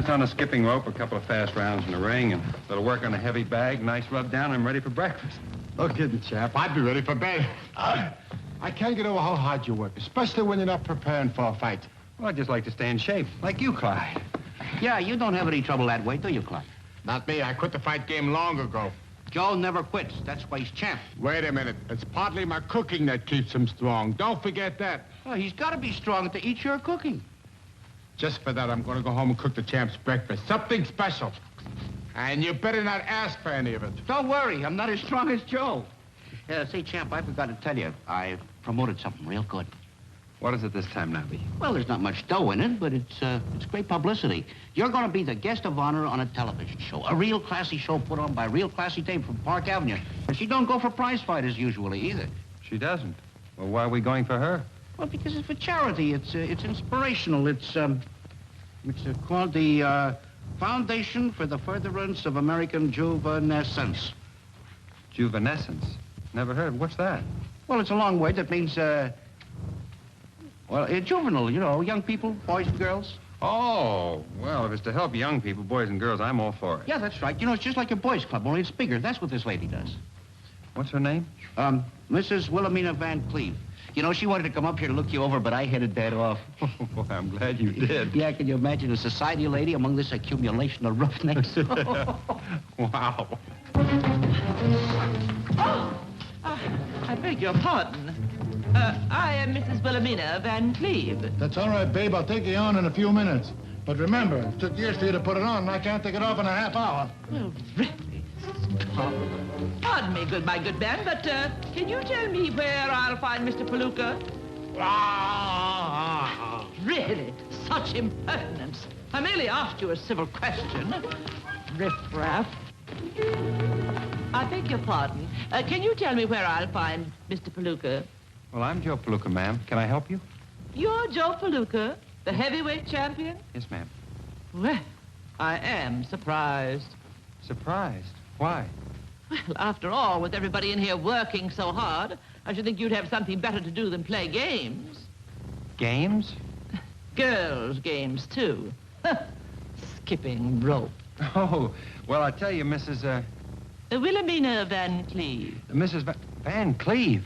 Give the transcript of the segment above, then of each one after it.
Just on a skipping rope, a couple of fast rounds in the ring, and a little work on a heavy bag, nice rub down, I'm ready for breakfast. No kidding, chap. I'd be ready for bed. I can't get over how hard you work, especially when you're not preparing for a fight. Well, I'd just like to stay in shape, like you, Clyde. Yeah, you don't have any trouble that way, do you, Clyde? Not me. I quit the fight game long ago. Joe never quits. That's why he's champ. Wait a minute. It's partly my cooking that keeps him strong. Don't forget that. Well, he's got to be strong to eat your cooking. Just for that, I'm going to go home and cook the champ's breakfast. Something special. And you better not ask for any of it. Don't worry. I'm not as strong as Joe. Say, champ, I forgot to tell you. I promoted something real good. What is it this time, Nobby? Well, there's not much dough in it, but it's great publicity. You're going to be the guest of honor on a television show, a real classy show put on by a real classy dame from Park Avenue. And she don't go for prize fighters usually either. She doesn't. Well, why are we going for her? Well, because it's for charity. It's inspirational. It's called the Foundation for the Furtherance of American Juvenescence. Juvenescence? Never heard. What's that? Well, it's a long word that means juvenile, you know, young people, boys and girls. Oh, well, if it's to help young people, boys and girls, I'm all for it. Yeah, that's right. You know, it's just like a boys' club, only it's bigger. That's what this lady does. What's her name? Mrs. Wilhelmina Van Cleve. You know, she wanted to come up here to look you over, but I headed that off. Well, I'm glad you did. Yeah, can you imagine a society lady among this accumulation of roughnecks? Wow. I beg your pardon. I am Mrs. Wilhelmina Van Cleve. That's all right, babe. I'll take you on in a few minutes. But remember, it took years for you to put it on, and I can't take it off in a half hour. Well, really? Pardon me, my good man, but can you tell me where I'll find Mr. Palooka? Really? Such impertinence. I merely asked you a civil question. Riff-raff. I beg your pardon. Can you tell me where I'll find Mr. Palooka? Well, I'm Joe Palooka, ma'am. Can I help you? You're Joe Palooka, the heavyweight champion? Yes, ma'am. Well, I am surprised. Surprised? Why? Well, after all, with everybody in here working so hard, I should think you'd have something better to do than play games. Games? Girls' games, too. Skipping rope. Oh, well, I tell you, Mrs. Wilhelmina Van Cleve. Mrs. Van Cleve?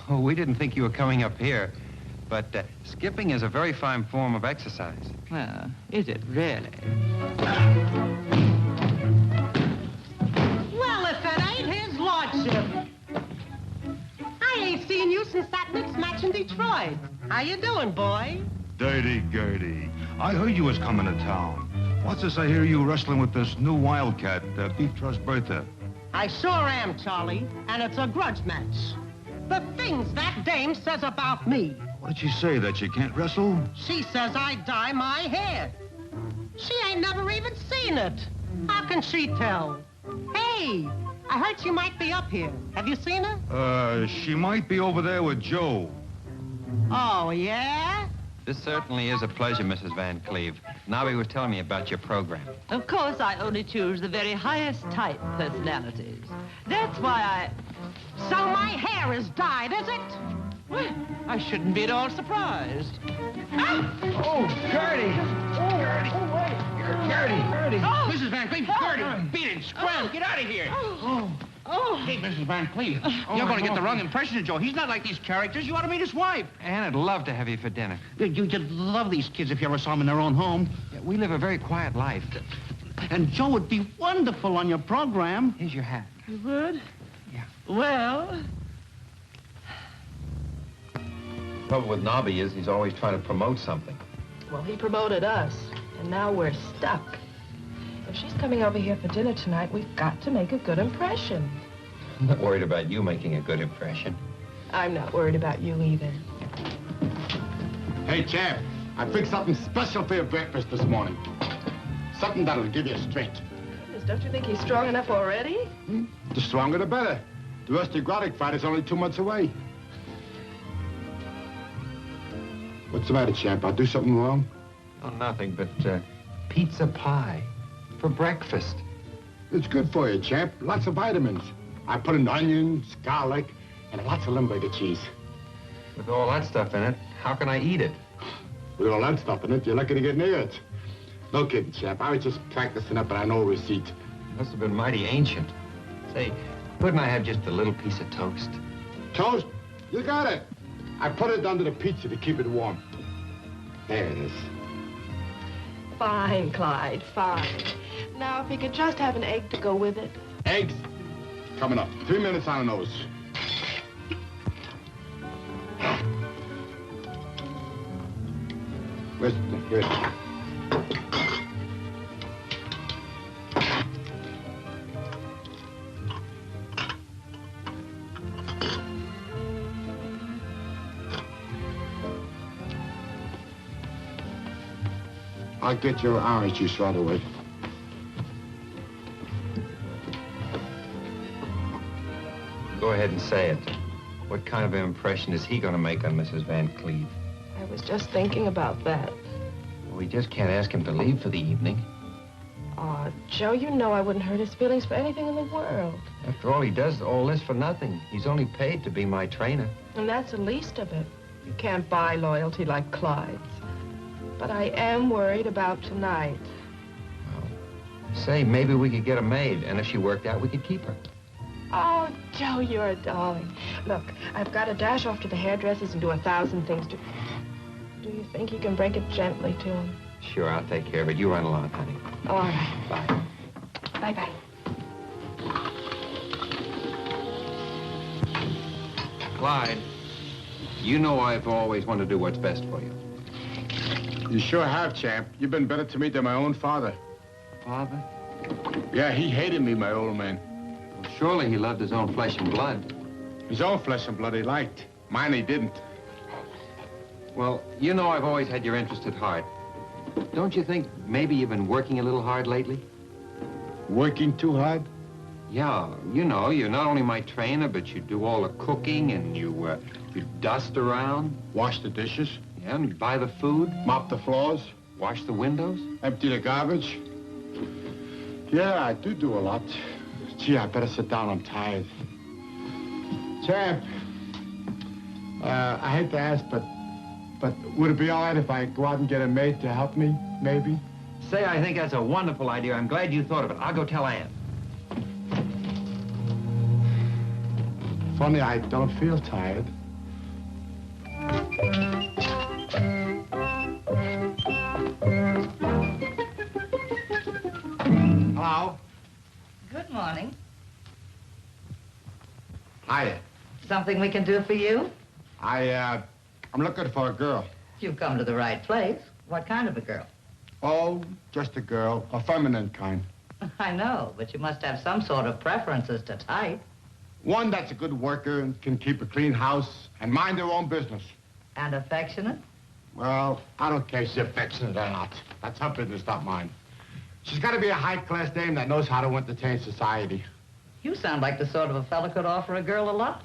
Oh, we didn't think you were coming up here. But skipping is a very fine form of exercise. Well, is it really? Well, if it ain't his lordship. I ain't seen you since that mixed match in Detroit. How you doing, boy? Dirty Gertie. I heard you was coming to town. What's this I hear you wrestling with this new wildcat, Beef Trust Bertha? I sure am, Charlie, and it's a grudge match. The things that dame says about me. What did she say, that you can't wrestle? She says I dye my hair. She ain't never even seen it. How can she tell? Hey, I heard she might be up here. Have you seen her? She might be over there with Joe. Oh, yeah? This certainly is a pleasure, Mrs. Van Cleve. Nobby was telling me about your program. Of course, I only choose the very highest type personalities. That's why So my hair is dyed, is it? Well, I shouldn't be at all surprised. Oh, Gertie! Gertie! Oh, wait! Gertie! Oh. Mrs. Van Cleve, Gertie! Beat it! Scram! Get out of here! Hey, Mrs. Van Cleve, you're going to get the wrong impression of Joe. He's not like these characters. You ought to meet his wife. And I'd love to have you for dinner. You'd love these kids if you ever saw them in their own home. Yeah, we live a very quiet life. And Joe would be wonderful on your program. Here's your hat. You would? Yeah. Well... The trouble with Nobby is he's always trying to promote something. Well, he promoted us, and now we're stuck. If she's coming over here for dinner tonight, we've got to make a good impression. I'm not worried about you making a good impression. I'm not worried about you either. Hey, champ, I fixed something special for your breakfast this morning. Something that'll give you strength. Goodness, don't you think he's strong enough already? The stronger, the better. The osteoporotic fight is only 2 months away. What's the matter, champ? I'll do something wrong? Oh, nothing, but pizza pie for breakfast. It's good for you, champ. Lots of vitamins. I put in onions, garlic, and lots of Limburger cheese. With all that stuff in it, how can I eat it? With all that stuff in it, you're lucky to get near it. No kidding, champ. I was just practicing up an old receipt. Must have been mighty ancient. Say, couldn't I have just a little piece of toast? Toast? You got it. I put it under the pizza to keep it warm. There it is. Fine, Clyde, fine. Now, if you could just have an egg to go with it. Eggs? Coming up. 3 minutes on the nose. Where's the thing? Here it is. I'll get your orange juice right away. Go ahead and say it. What kind of an impression is he going to make on Mrs. Van Cleve? I was just thinking about that. We just can't ask him to leave for the evening. Aw, Joe, you know I wouldn't hurt his feelings for anything in the world. After all, he does all this for nothing. He's only paid to be my trainer. And that's the least of it. You can't buy loyalty like Clyde's. But I am worried about tonight. Say, maybe we could get a maid, and if she worked out, we could keep her. Oh, Joe, you're a darling. Look, I've got to dash off to the hairdressers and do 1,000 things to... Do you think you can break it gently to him? Sure, I'll take care of it. You run along, honey. All right. Bye. Bye-bye. Clyde, you know I've always wanted to do what's best for you. You sure have, champ. You've been better to me than my own father. Father? Yeah, he hated me, my old man. Well, surely he loved his own flesh and blood. His own flesh and blood he liked. Mine he didn't. Well, you know I've always had your interest at heart. Don't you think maybe you've been working a little hard lately? Working too hard? Yeah, you know, you're not only my trainer, but you do all the cooking and you dust around. Wash the dishes. Yeah, and you buy the food. Mop the floors. Wash the windows. Empty the garbage. Yeah, I do a lot. Gee, I better sit down. I'm tired. Champ, I hate to ask, but would it be all right if I go out and get a maid to help me, maybe? Say, I think that's a wonderful idea. I'm glad you thought of it. I'll go tell Ann. Funny, I don't feel tired. Hello? Good morning. Hiya. Something we can do for you? I'm looking for a girl. You've come to the right place. What kind of a girl? Oh, just a girl, a feminine kind. I know, but you must have some sort of preferences to type. One that's a good worker and can keep a clean house and mind their own business. And affectionate? Well, I don't care if she's affectionate or not. That's her business, not mine. She's got to be a high-class dame that knows how to entertain society. You sound like the sort of a fella could offer a girl a lot.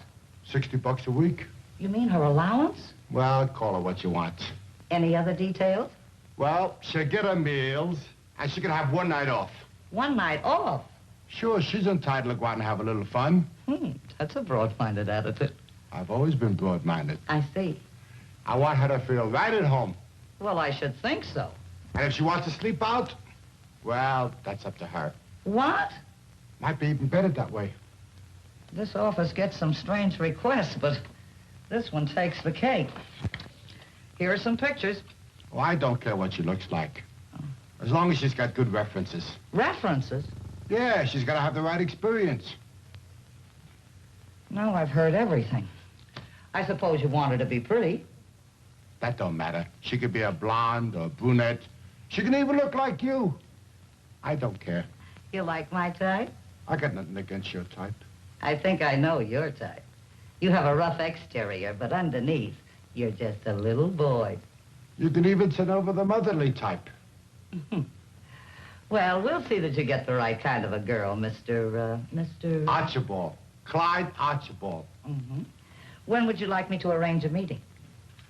$60 a week. You mean her allowance? Well, call her what you want. Any other details? Well, she'll get her meals, and she can have one night off. One night off? Sure, she's entitled to go out and have a little fun. That's a broad-minded attitude. I've always been broad-minded. I see. I want her to feel right at home. Well, I should think so. And if she wants to sleep out, well, that's up to her. What? Might be even better that way. This office gets some strange requests, but this one takes the cake. Here are some pictures. Oh, I don't care what she looks like. As long as she's got good references. References? Yeah, she's got to have the right experience. Now I've heard everything. I suppose you want her to be pretty. That don't matter. She could be a blonde or a brunette. She can even look like you. I don't care. You like my type? I got nothing against your type. I think I know your type. You have a rough exterior, but underneath, you're just a little boy. You can even send over the motherly type. Well, we'll see that you get the right kind of a girl, Mr. Archibald. Clyde Archibald. Mm-hmm. When would you like me to arrange a meeting?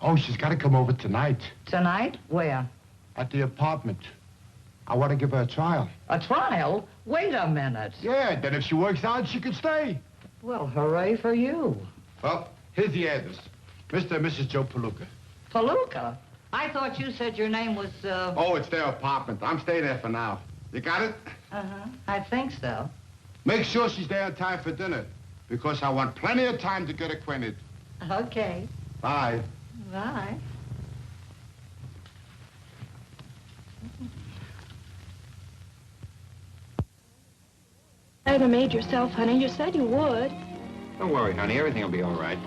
Oh, she's got to come over tonight. Tonight? Where? At the apartment. I want to give her a trial. A trial? Wait a minute. Yeah, then if she works out, she can stay. Well, hooray for you. Well, here's the address. Mr. and Mrs. Joe Palooka. Palooka? I thought you said your name was, Oh, it's their apartment. I'm staying there for now. You got it? Uh-huh. I think so. Make sure she's there in time for dinner, because I want plenty of time to get acquainted. Okay. Bye. Bye. Hired a maid yourself, honey. You said you would. Don't worry, honey. Everything will be all right.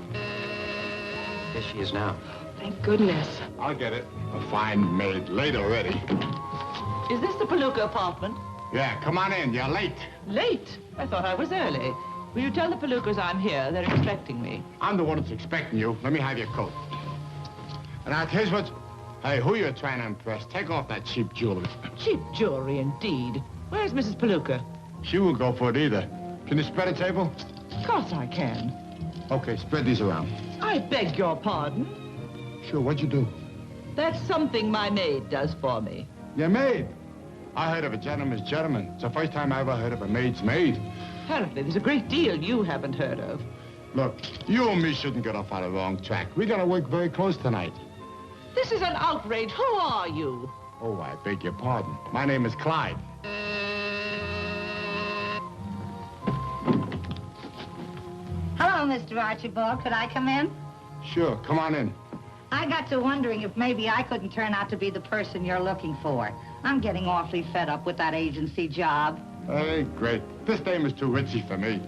Here she is now. Thank goodness. I'll get it. A fine maid. Late already. Is this the Palooka apartment? Yeah, come on in. You're late. Late? I thought I was early. Will you tell the Palookas I'm here? They're expecting me. I'm the one that's expecting you. Let me have your coat. And now, here's what... Hey, who you trying to impress? Take off that cheap jewelry. Cheap jewelry, indeed. Where's Mrs. Palooka? She won't go for it either. Can you spread a table? Of course I can. Okay, spread these around. I beg your pardon. Sure, what'd you do? That's something my maid does for me. Your maid? I heard of a gentleman's gentleman. It's the first time I ever heard of a maid's maid. Apparently, there's a great deal you haven't heard of. Look, you and me shouldn't get off on the wrong track. We gotta work very close tonight. This is an outrage. Who are you? Oh, I beg your pardon. My name is Clyde. Hello, Mr. Archibald. Could I come in? Sure, come on in. I got to wondering if maybe I couldn't turn out to be the person you're looking for. I'm getting awfully fed up with that agency job. Hey, great. This dame is too ritzy for me.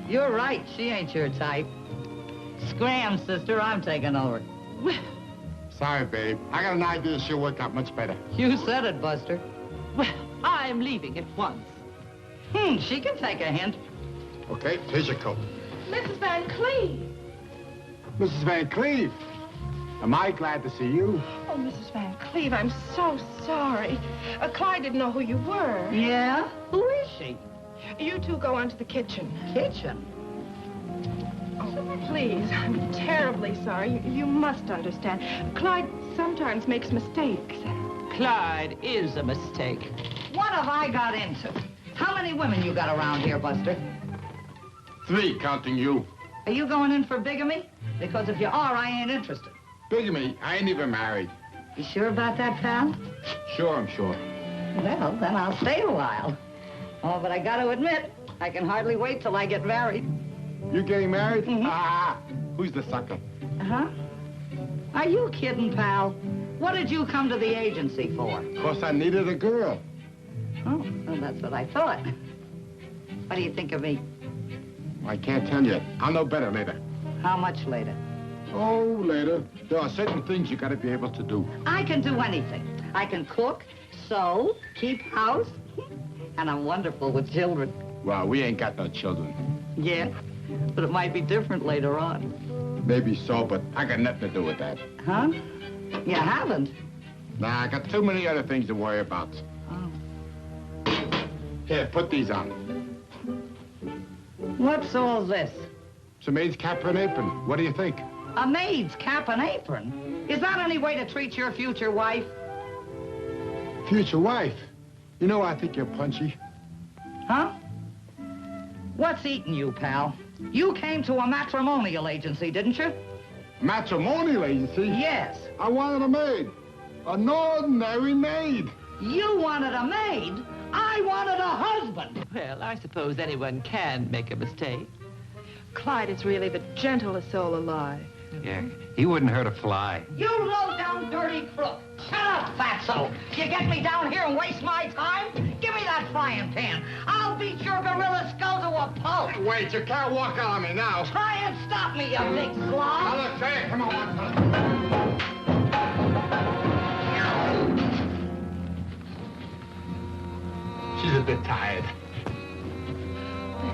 You're right. She ain't your type. Scram, sister. I'm taking over. Sorry, babe. I got an idea she'll work out much better. You said it, Buster. Well, I'm leaving at once. She can take a hint. Okay, here's your coat. Mrs. Van Cleve. Mrs. Van Cleve. Am I glad to see you? Oh, Mrs. Van Cleve, I'm so sorry. Clyde didn't know who you were. Yeah? Who is she? You two go on to the kitchen. Kitchen. Oh, please, I'm terribly sorry. You must understand. Clyde sometimes makes mistakes. Clyde is a mistake. What have I got into? How many women you got around here, Buster? 3, counting you. Are you going in for bigamy? Because if you are, I ain't interested. Bigamy, I ain't even married. You sure about that, pal? Sure, I'm sure. Well, then I'll stay a while. Oh, but I got to admit, I can hardly wait till I get married. You getting married? Mhm. Ah, who's the sucker? Uh-huh. Are you kidding, pal? What did you come to the agency for? Of course, I needed a girl. Oh, well, that's what I thought. What do you think of me? I can't tell you. I'll know better later. How much later? Oh, later. There are certain things you gotta be able to do. I can do anything. I can cook, sew, keep house, and I'm wonderful with children. Well, we ain't got no children. Yeah, but it might be different later on. Maybe so, but I got nothing to do with that. Huh? You haven't? Nah, I got too many other things to worry about. Oh. Here, put these on. What's all this? It's a maid's cap and apron. What do you think? A maid's cap and apron? Is that any way to treat your future wife? Future wife. You know, I think you're punchy. Huh? What's eating you, pal? You came to a matrimonial agency, didn't you? Matrimonial agency? Yes. I wanted a maid. An ordinary maid. You wanted a maid. I wanted a husband. Well, I suppose anyone can make a mistake. Clyde is really the gentlest soul alive. Yeah, he wouldn't hurt a fly. You low-down dirty crook. Shut up, fatso. You get me down here and waste my time? Give me that frying pan. I'll beat your gorilla skull to a pulp. Wait, you can't walk on me now. Try and stop me, you big Now, slob. look, say it. Come on. She's a bit tired.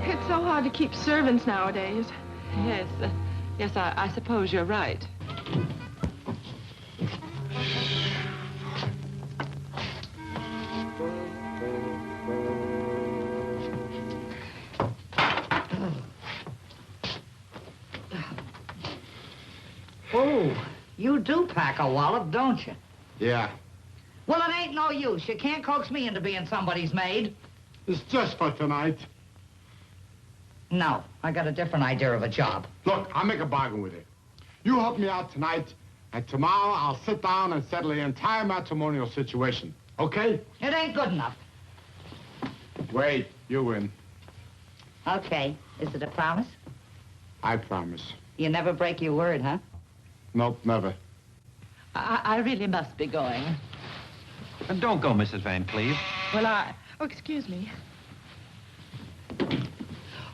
It's so hard to keep servants nowadays. Yes, I suppose you're right. Oh, you do pack a wallop, don't you? Yeah, Well, it ain't no use. You can't coax me into being somebody's maid. it's just for tonight. No, I got a different idea of a job. Look, I'll make a bargain with you. You help me out tonight, And tomorrow I'll sit down and settle the entire matrimonial situation. Okay? It ain't good enough. Wait, you win. Okay. Is it a promise? I promise. You never break your word, huh? Nope, never. I really must be going. Don't go, Mrs. Van Cleve. Well, Oh, excuse me.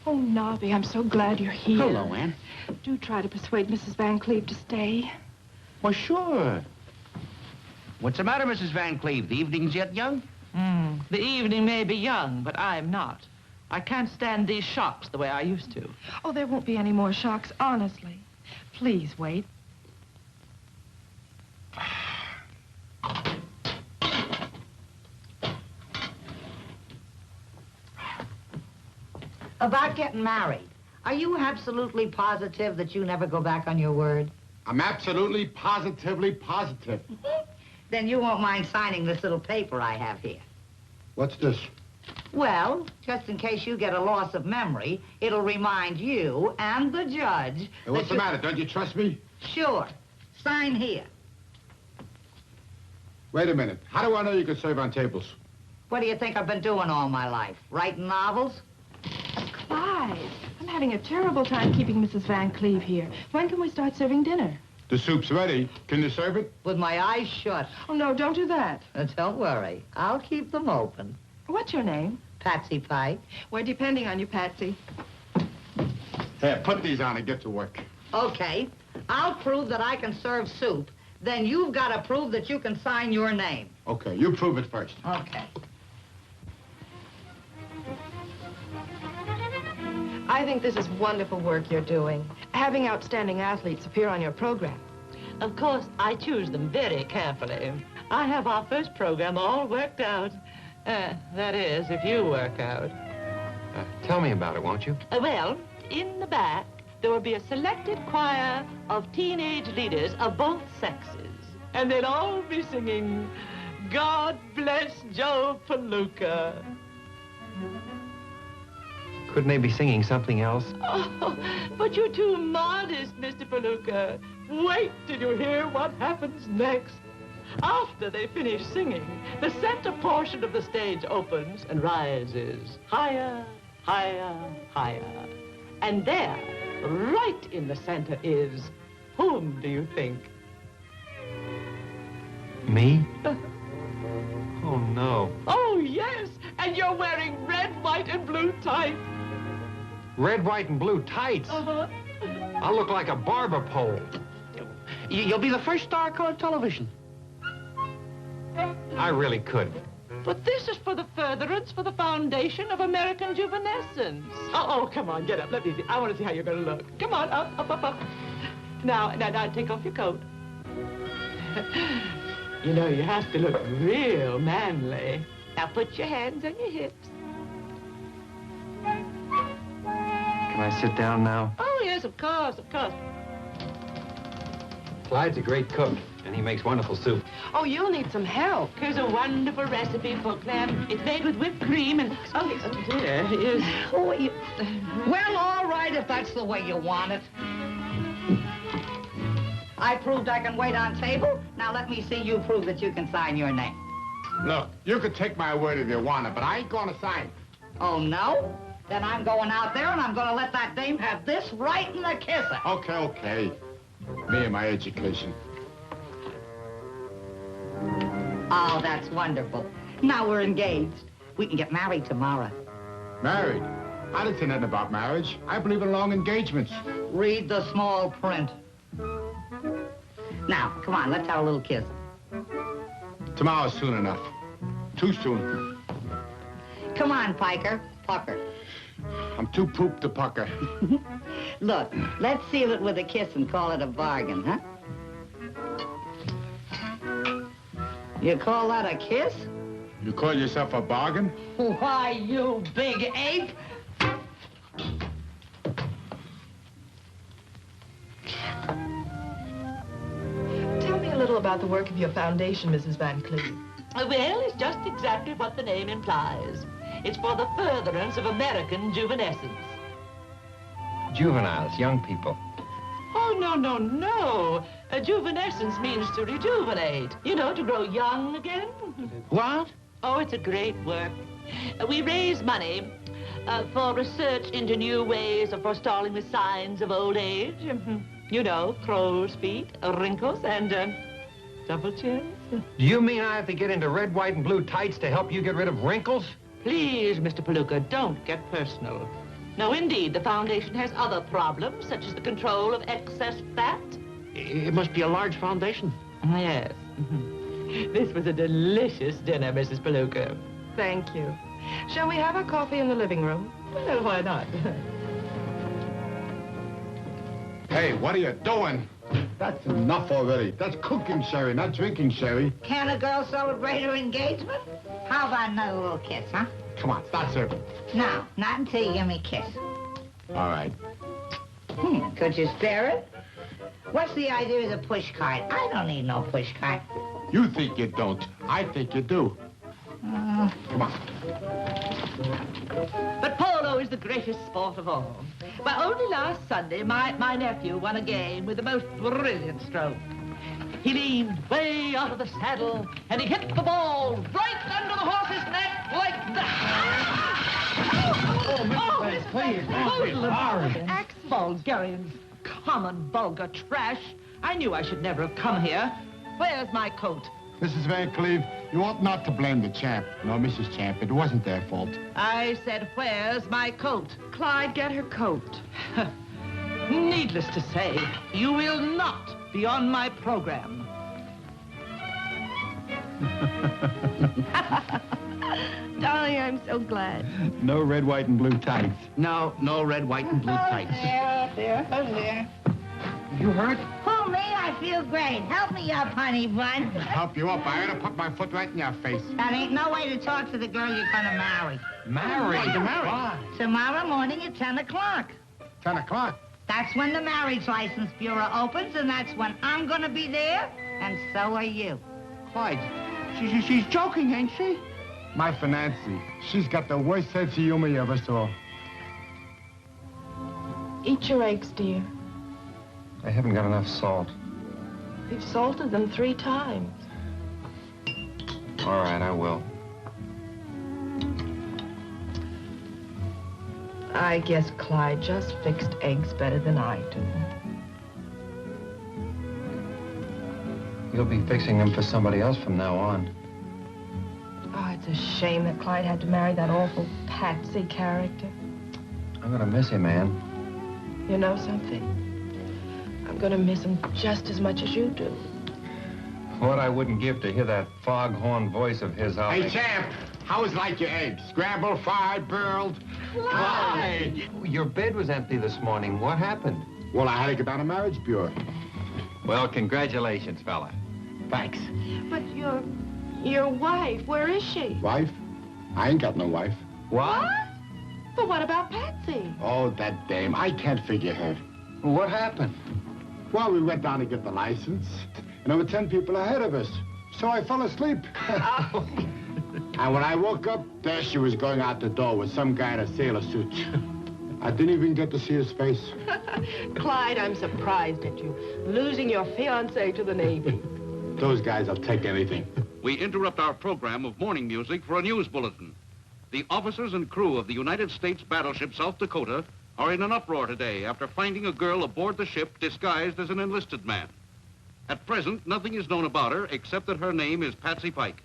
Oh, Nobby, I'm so glad you're here. Hello, Ann. Do try to persuade Mrs. Van Cleve to stay. Well, sure. What's the matter, Mrs. Van Cleve? The evening's yet young? the evening may be young, but I'm not. I can't stand these shocks the way I used to. Oh, there won't be any more shocks, honestly. Please wait. About getting married. Are you absolutely positive that you never go back on your word? I'm absolutely, positively positive. Then you won't mind signing this little paper I have here. What's this? Well, just in case you get a loss of memory, it'll remind you and the judge... Hey, what's the matter? Don't you trust me? Sure. Sign here. Wait a minute. How do I know you can serve on tables? What do you think I've been doing all my life? Writing novels? Clyde, I'm having a terrible time keeping Mrs. Van Cleve here. When can we start serving dinner? The soup's ready. Can you serve it? With my eyes shut. Oh, no, don't do that. Don't worry. I'll keep them open. What's your name? Patsy Pike. We're depending on you, Patsy. Here, put these on and get to work. Okay. I'll prove that I can serve soup. Then you've got to prove that you can sign your name. Okay, you prove it first. Okay. I think this is wonderful work you're doing. Having outstanding athletes appear on your program. Of course, I choose them very carefully. I have our first program all worked out. That is, if you work out. Tell me about it, won't you? Well, in the back, there will be a selected choir of teenage leaders of both sexes. And they'll all be singing, God Bless Joe Palooka. Couldn't they be singing something else? Oh, but you're too modest, Mr. Palooka. Wait till you hear what happens next. After they finish singing, the center portion of the stage opens and rises higher, higher, higher. And there, right in the center is, whom do you think? Me? Oh, no. Oh, yes, and you're wearing red, white, and blue tights. Red, white, and blue tights. Uh-huh. I'll look like a barber pole. You'll be the first star of color television. I really could. But this is for the furtherance for the foundation of American juvenescence. Oh, come on, get up. Let me see. I want to see how you're going to look. Come on, up, up, up, up. Now, take off your coat. You know, you have to look real manly. Now, put your hands on your hips. Can I sit down now? Oh, yes, of course, of course. Clyde's a great cook, and he makes wonderful soup. Oh, you'll need some help. Here's a wonderful recipe for clam. It's made with whipped cream and... Oh, dear, yes. Oh, well, all right, if that's the way you want it. I proved I can wait on table. Now let me see you prove that you can sign your name. Look, you can take my word if you want it, but I ain't gonna sign. Oh, no? Then I'm going out there and I'm going to let that dame have this right in the kisser. Okay, okay. Me and my education. Oh, that's wonderful. Now we're engaged. We can get married tomorrow. Married? I didn't say nothing about marriage. I believe in long engagements. Read the small print. Now, come on, let's have a little kiss. Tomorrow's soon enough. Too soon. Come on, Piker. Pucker. I'm too pooped to pucker. Look, let's seal it with a kiss and call it a bargain, huh? You call that a kiss? You call yourself a bargain? Why, you big ape! Tell me a little about the work of your foundation, Mrs. Van Cleve. Well, it's just exactly what the name implies. It's for the furtherance of American juvenescence. Juveniles, young people. Oh, no. Juvenescence means to rejuvenate. You know, to grow young again. What? Oh, it's a great work. We raise money for research into new ways of forestalling the signs of old age. You know, crow's feet, wrinkles, and double chins. Do you mean I have to get into red, white, and blue tights to help you get rid of wrinkles? Please, Mr. Palooka, don't get personal. No, indeed, the foundation has other problems, such as the control of excess fat. It must be a large foundation. Yes. This was a delicious dinner, Mrs. Palooka. Thank you. Shall we have our coffee in the living room? Well, why not? Hey, what are you doing? That's enough already. That's cooking sherry, not drinking sherry. Can a girl celebrate her engagement? How about another little kiss, huh? Come on, start serving. No, not until you give me a kiss. All right. Could you spare it? What's the idea of the push cart? I don't need no push cart. You think you don't. I think you do. Come on. But polo is the greatest sport of all. Well, only last Sunday, my nephew won a game with the most brilliant stroke. He leaned way out of the saddle, and he hit the ball right under the horse's neck like that. Oh, Mrs. Banks, please. Ex-vulgarians, common vulgar trash. I knew I should never have come here. Where's my coat? Mrs. Van Cleve, you ought not to blame the champ. No, Mrs. Champ, it wasn't their fault. I said, where's my coat? Clyde, get her coat. Needless to say, you will not be on my program. Darling, I'm so glad. No red, white, and blue tights. No red, white, and blue tights. There. You hurt? Oh, me, I feel great. Help me up, honey bun. Help you up. I ought to put my foot right in your face. That ain't no way to talk to the girl you're gonna marry. Married? Why? Tomorrow morning at 10 o'clock. 10 o'clock. That's when the Marriage License Bureau opens, and that's when I'm gonna be there, and so are you. Clyde, she's joking, ain't she? My Financy. She's got the worst sense of humor you ever saw. Eat your eggs, dear. I haven't got enough salt. We've salted them 3 times. All right, I will. I guess Clyde just fixed eggs better than I do. You'll be fixing them for somebody else from now on. Oh, it's a shame that Clyde had to marry that awful Patsy character. I'm gonna miss him, Ann. You know something? I'm gonna miss him just as much as you do. What I wouldn't give to hear that foghorn voice of his out. Hey, champ, how was like your eggs? Scrambled, fried, boiled? Clyde! Your bed was empty this morning. What happened? Well, I had to get down to Marriage Bureau. Well, congratulations, fella. Thanks. But your wife, where is she? Wife? I ain't got no wife. What? But what about Patsy? Oh, that dame. I can't figure her. What happened? Well, we went down to get the license, and there were 10 people ahead of us. So I fell asleep. And when I woke up, there she was going out the door with some guy in a sailor suit. I didn't even get to see his face. Clyde, I'm surprised at you, losing your fiancée to the Navy. Those guys will take anything. We interrupt our program of morning music for a news bulletin. The officers and crew of the United States battleship South Dakota are in an uproar today after finding a girl aboard the ship disguised as an enlisted man. At present, nothing is known about her except that her name is Patsy Pike.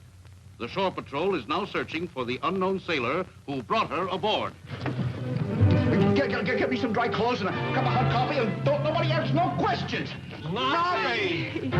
The Shore Patrol is now searching for the unknown sailor who brought her aboard. Get me some dry clothes and a cup of hot coffee, and don't nobody ask no questions. Sorry!